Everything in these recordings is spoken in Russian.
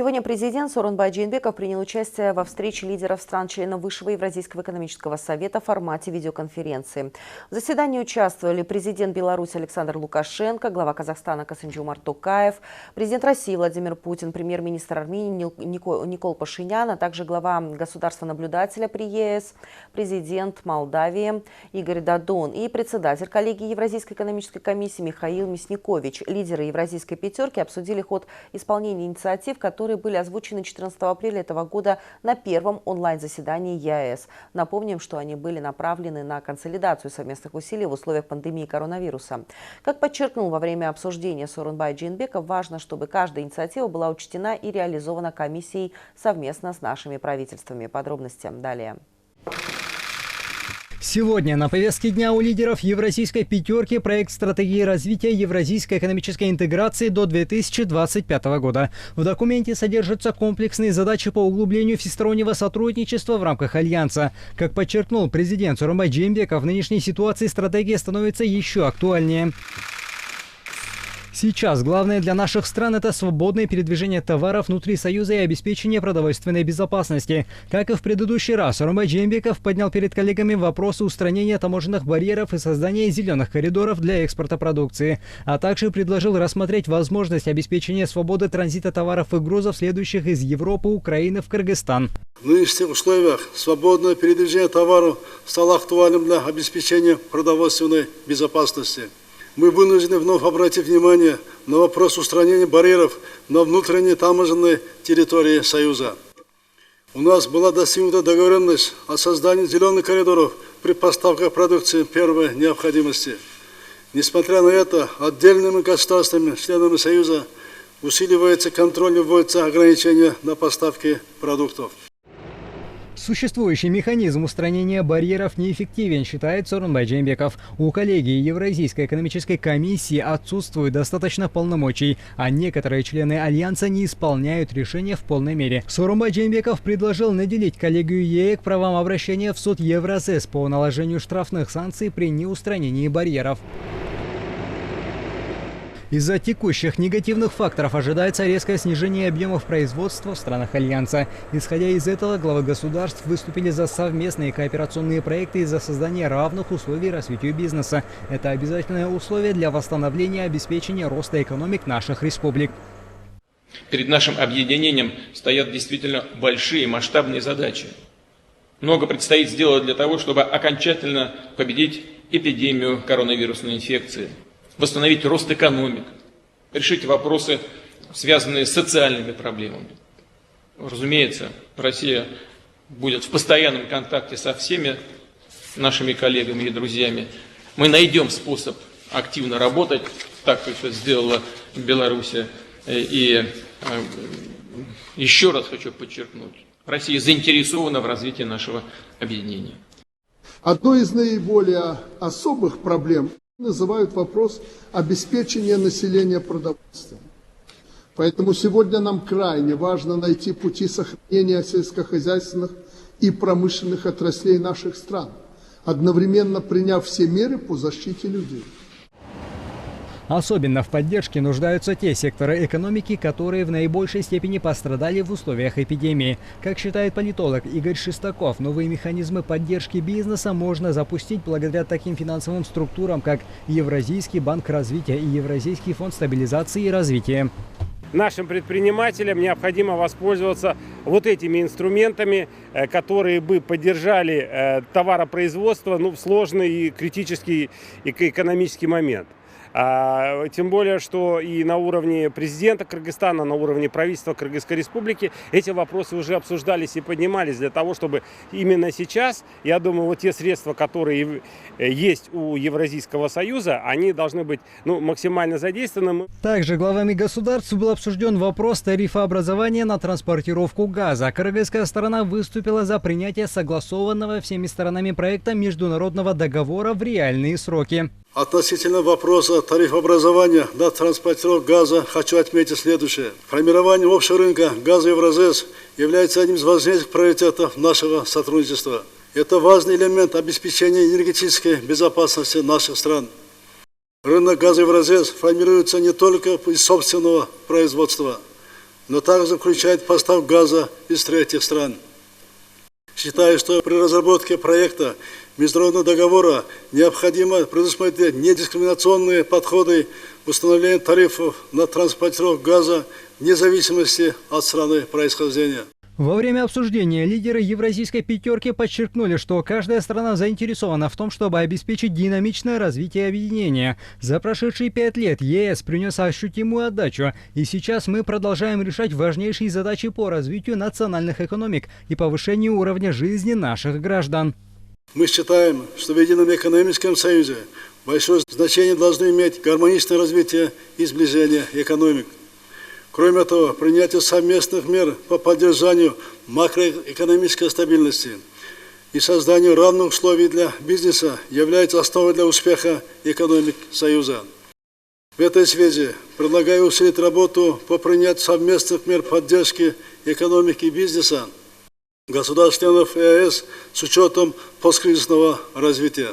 Сегодня президент Сооронбай Жээнбеков принял участие во встрече лидеров стран-членов Высшего Евразийского экономического совета в формате видеоконференции. В заседании участвовали президент Беларуси Александр Лукашенко, глава Казахстана Касым-Жомарт Токаев, президент России Владимир Путин, премьер-министр Армении Никол Пашинян, а также глава государства-наблюдателя при ЕС, президент Молдавии Игорь Додон и председатель коллегии Евразийской экономической комиссии Михаил Мясникович. Лидеры Евразийской пятерки обсудили ход исполнения инициатив, которые были озвучены 14 апреля этого года на первом онлайн-заседании ЕАЭС. Напомним, что они были направлены на консолидацию совместных усилий в условиях пандемии коронавируса. Как подчеркнул во время обсуждения Сооронбай Жээнбеков, важно, чтобы каждая инициатива была учтена и реализована комиссией совместно с нашими правительствами. Подробности далее. Сегодня на повестке дня у лидеров Евразийской пятерки проект стратегии развития евразийской экономической интеграции до 2025 года. В документе содержатся комплексные задачи по углублению всестороннего сотрудничества в рамках Альянса. Как подчеркнул президент Сооронбай Жээнбеков, в нынешней ситуации стратегия становится еще актуальнее. Сейчас главное для наших стран – это свободное передвижение товаров внутри Союза и обеспечение продовольственной безопасности. Как и в предыдущий раз, Сооронбай Жээнбеков поднял перед коллегами вопросы устранения таможенных барьеров и создания зеленых коридоров для экспорта продукции, а также предложил рассмотреть возможность обеспечения свободы транзита товаров и грузов, следующих из Европы, Украины в Кыргызстан. В нынешних условиях свободное передвижение товаров стало актуальным для обеспечения продовольственной безопасности. Мы вынуждены вновь обратить внимание на вопрос устранения барьеров на внутренней таможенной территории Союза. У нас была достигнута договоренность о создании зеленых коридоров при поставках продукции первой необходимости. Несмотря на это, отдельными государствами, членами Союза, усиливается контроль и вводятся ограничения на поставки продуктов. Существующий механизм устранения барьеров неэффективен, считает Сооронбай Жээнбеков. У коллегии Евразийской экономической комиссии отсутствует достаточно полномочий, а некоторые члены Альянса не исполняют решения в полной мере. Сооронбай Жээнбеков предложил наделить коллегию ЕЭК правом обращения в суд Евразэс по наложению штрафных санкций при неустранении барьеров. Из-за текущих негативных факторов ожидается резкое снижение объемов производства в странах Альянса. Исходя из этого, главы государств выступили за совместные кооперационные проекты и за создание равных условий развитию бизнеса. Это обязательное условие для восстановления и обеспечения роста экономик наших республик. Перед нашим объединением стоят действительно большие масштабные задачи. Много предстоит сделать для того, чтобы окончательно победить эпидемию коронавирусной инфекции, восстановить рост экономик, решить вопросы, связанные с социальными проблемами. Разумеется, Россия будет в постоянном контакте со всеми нашими коллегами и друзьями. Мы найдем способ активно работать, так как это сделала Беларусь. И еще раз хочу подчеркнуть, Россия заинтересована в развитии нашего объединения. Одной из наиболее особых проблем называют вопрос обеспечения населения продовольствием. Поэтому сегодня нам крайне важно найти пути сохранения сельскохозяйственных и промышленных отраслей наших стран, одновременно приняв все меры по защите людей. Особенно в поддержке нуждаются те секторы экономики, которые в наибольшей степени пострадали в условиях эпидемии. Как считает политолог Игорь Шестаков, новые механизмы поддержки бизнеса можно запустить благодаря таким финансовым структурам, как Евразийский банк развития и Евразийский фонд стабилизации и развития. Нашим предпринимателям необходимо воспользоваться вот этими инструментами, которые бы поддержали товаропроизводство в сложный и критический экономический момент. Тем более, что и на уровне президента Кыргызстана, на уровне правительства Кыргызской республики эти вопросы уже обсуждались и поднимались для того, чтобы именно сейчас, я думаю, вот те средства, которые есть у Евразийского союза, они должны быть максимально задействованы. Также главами государств был обсужден вопрос тарифообразования на транспортировку газа. Кыргызская сторона выступила за принятие согласованного всеми сторонами проекта международного договора в реальные сроки. Относительно вопроса тарифообразования на транспортировку газа хочу отметить следующее. Формирование общего рынка газа Евразэс является одним из важнейших приоритетов нашего сотрудничества. Это важный элемент обеспечения энергетической безопасности наших стран. Рынок газа Евразэс формируется не только из собственного производства, но также включает поставку газа из третьих стран. Считаю, что при разработке проекта международного договора необходимо предусмотреть недискриминационные подходы в установлении тарифов на транспортировку газа вне зависимости от страны происхождения. Во время обсуждения лидеры Евразийской пятерки подчеркнули, что каждая страна заинтересована в том, чтобы обеспечить динамичное развитие объединения. За прошедшие 5 лет ЕС принес ощутимую отдачу, и сейчас мы продолжаем решать важнейшие задачи по развитию национальных экономик и повышению уровня жизни наших граждан. Мы считаем, что в Едином экономическом союзе большое значение должно иметь гармоничное развитие и сближение экономик. Кроме того, принятие совместных мер по поддержанию макроэкономической стабильности и созданию равных условий для бизнеса является основой для успеха экономик Союза. В этой связи предлагаю усилить работу по принятию совместных мер поддержки экономики и бизнеса государств-членов ЕС с учетом посткризисного развития.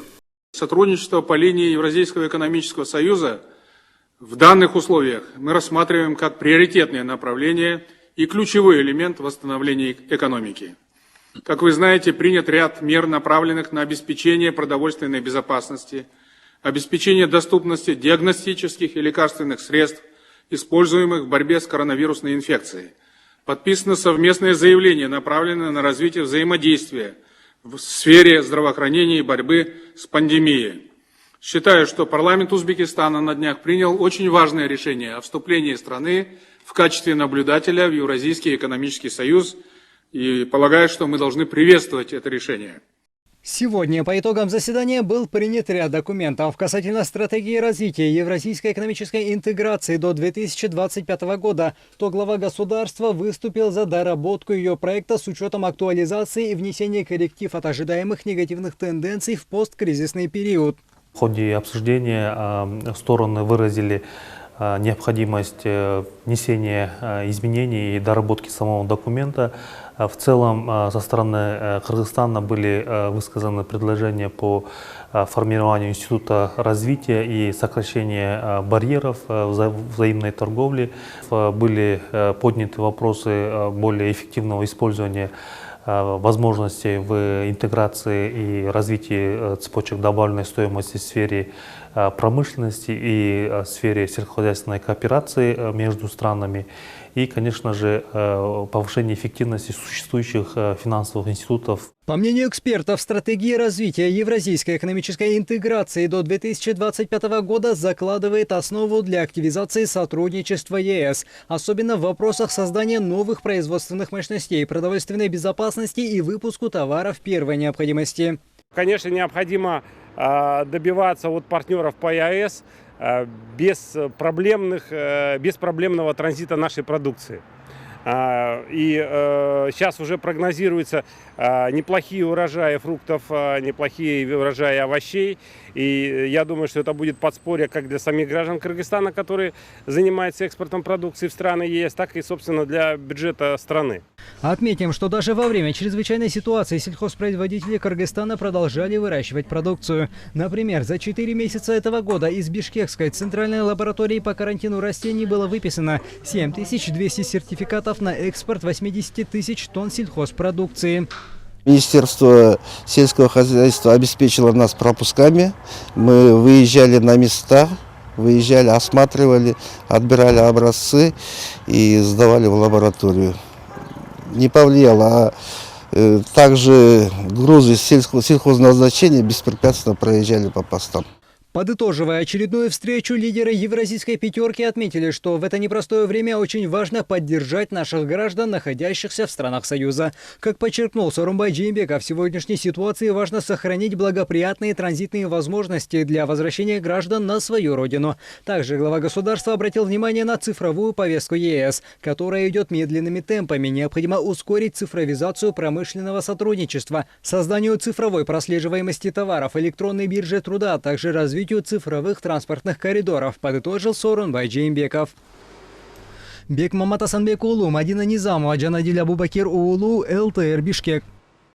Сотрудничество по линии Евразийского экономического союза в данных условиях мы рассматриваем как приоритетное направление и ключевой элемент восстановления экономики. Как вы знаете, принят ряд мер, направленных на обеспечение продовольственной безопасности, обеспечение доступности диагностических и лекарственных средств, используемых в борьбе с коронавирусной инфекцией. Подписано совместное заявление, направленное на развитие взаимодействия в сфере здравоохранения и борьбы с пандемией. Считаю, что парламент Узбекистана на днях принял очень важное решение о вступлении страны в качестве наблюдателя в Евразийский экономический союз, и полагаю, что мы должны приветствовать это решение. Сегодня по итогам заседания был принят ряд документов касательно стратегии развития евразийской экономической интеграции до 2025 года. То глава государства выступил за доработку ее проекта с учетом актуализации и внесения корректив от ожидаемых негативных тенденций в посткризисный период. В ходе обсуждения стороны выразили необходимость внесения изменений и доработки самого документа. В целом со стороны Кыргызстана были высказаны предложения по формированию института развития и сокращения барьеров взаимной торговли. Были подняты вопросы более эффективного использования возможностей в интеграции и развитии цепочек добавленной стоимости в сфере промышленности и в сфере сельскохозяйственной кооперации между странами. И, конечно же, повышение эффективности существующих финансовых институтов. По мнению экспертов, стратегия развития евразийской экономической интеграции до 2025 года закладывает основу для активизации сотрудничества ЕС, особенно в вопросах создания новых производственных мощностей, продовольственной безопасности и выпуску товаров первой необходимости. Конечно, необходимо добиваться от партнеров по ЕС беспроблемного транзита нашей продукции. И сейчас уже прогнозируются неплохие урожаи фруктов, неплохие урожаи овощей. И я думаю, что это будет подспорье как для самих граждан Кыргызстана, которые занимаются экспортом продукции в страны ЕС, так и, собственно, для бюджета страны. Отметим, что даже во время чрезвычайной ситуации сельхозпроизводители Кыргызстана продолжали выращивать продукцию. Например, за 4 месяца этого года из Бишкекской центральной лаборатории по карантину растений было выписано 7200 сертификатов на экспорт 80 тысяч тонн сельхозпродукции. Министерство сельского хозяйства обеспечило нас пропусками. Мы выезжали на места, осматривали, отбирали образцы и сдавали в лабораторию. Не повлияло, а также грузы сельхозназначения беспрепятственно проезжали по постам. Подытоживая очередную встречу, лидеры Евразийской пятерки отметили, что в это непростое время очень важно поддержать наших граждан, находящихся в странах Союза. Как подчеркнул Сооронбай Жээнбеков, в сегодняшней ситуации важно сохранить благоприятные транзитные возможности для возвращения граждан на свою родину. Также глава государства обратил внимание на цифровую повестку ЕС, которая идет медленными темпами. Необходимо ускорить цифровизацию промышленного сотрудничества, созданию цифровой прослеживаемости товаров, электронной биржи труда, а также развитию цифровых транспортных коридоров, подытожил Сооронбай Жээнбеков. Бекмамат Асанбек уулу, Мадина Низамова, Джанадиль Абубакир уулу, ЛТР Бишкек.